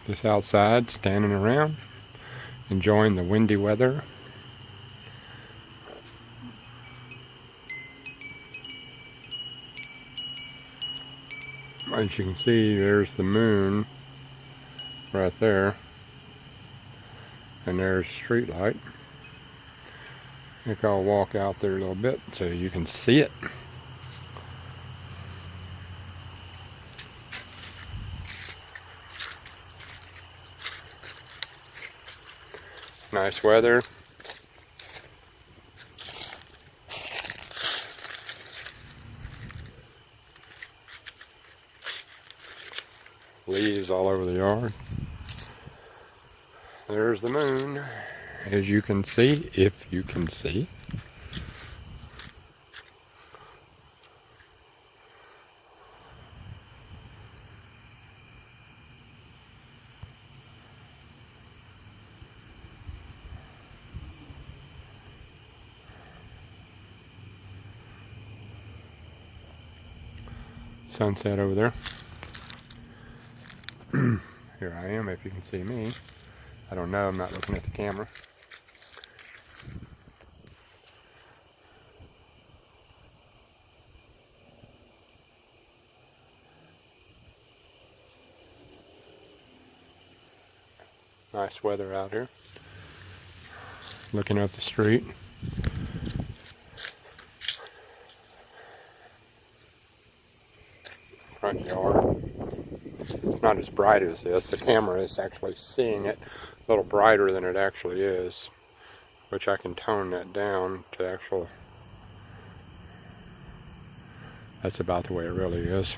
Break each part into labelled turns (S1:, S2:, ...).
S1: Just outside, standing around, enjoying the windy weather. As you can see, there's the moon right there, and there's a street light. I think I'll walk out there a little bit so you can see it. Nice weather. Leaves all over the yard. There's the moon, as you can see, if you can see. Sunset over there. Here I am, if you can see me. I don't know, I'm not looking at the camera. Nice weather out here. Looking up the street. Front yard. It's not as bright as this. The camera is actually seeing it a little brighter than it actually is, which I can tone that down to actual. That's about the way it really is.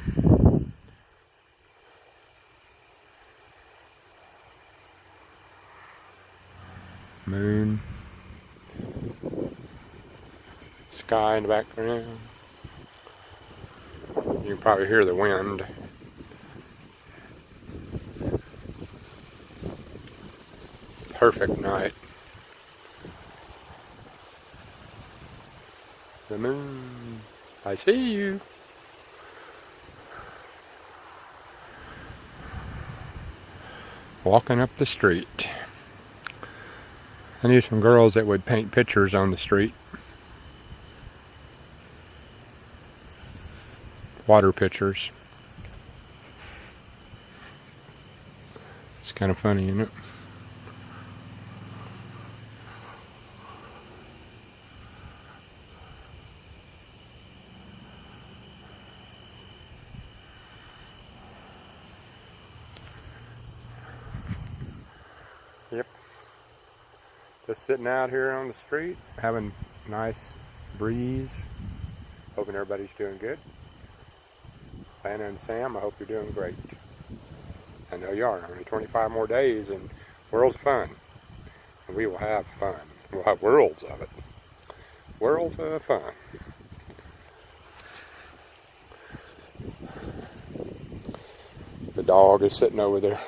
S1: Moon. Sky in the background. You can probably hear the wind. Perfect night. The moon. I see you. Walking up the street. I knew some girls that would paint pictures on the street. Water pictures. It's kind of funny, isn't it? Yep. Just sitting out here on the street, having a nice breeze. Hoping everybody's doing good. Lana and Sam, I hope you're doing great. I know you are. Only 25 more days and worlds of fun. And we will have fun. We'll have worlds of it. Worlds of fun. The dog is sitting over there.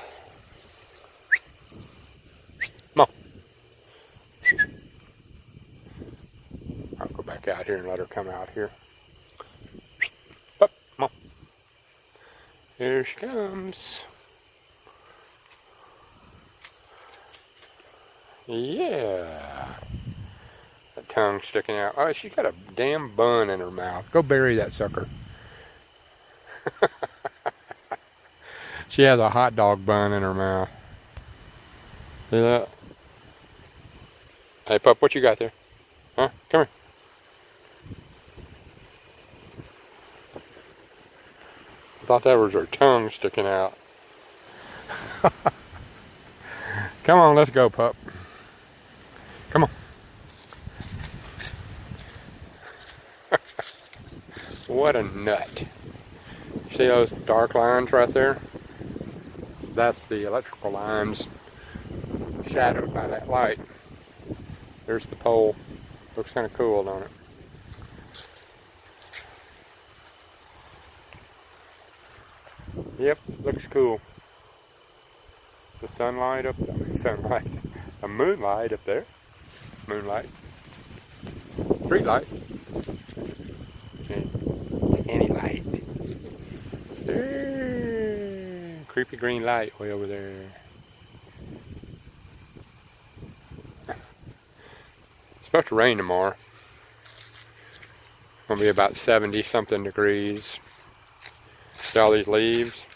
S1: Come on. I'll go back out here and let her come out here. Up, come on. Here she comes. Yeah. That tongue sticking out. Oh, she's got a damn bun in her mouth. Go bury that sucker. She has a hot dog bun in her mouth. See that? Hey, pup, what you got there? Huh? Come here. I thought that was her tongue sticking out. Come on, let's go, pup. Come on. What a nut. See those dark lines right there? That's the electrical lines shadowed by that light. There's the pole. Looks kind of cool, don't it? Yep, looks cool. The sunlight up there. Sunlight. A moonlight up there. Moonlight. Street light. Any light. Creepy green light way over there. supposed to rain tomorrow. It's gonna be about 70 something degrees. See all these leaves?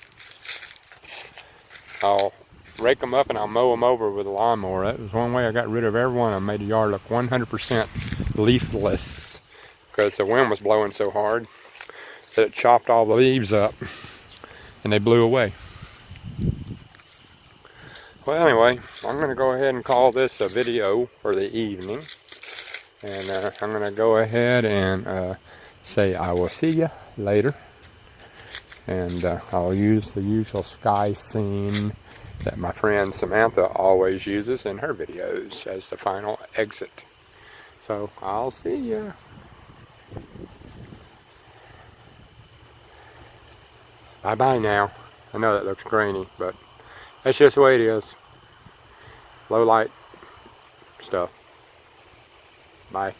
S1: I'll rake them up and I'll mow them over with a lawnmower. That was one way I got rid of every one of them. Made the yard look 100% leafless because the wind was blowing so hard that it chopped all the leaves up and they blew away. Well, anyway, I'm going to go ahead and call this a video for the evening. And I'm going to go ahead and say I will see you later. And I'll use the usual sky scene that my friend Samantha always uses in her videos as the final exit. So I'll see you. Bye-bye now. I know that looks grainy, but that's just the way it is. Low light stuff. Bye.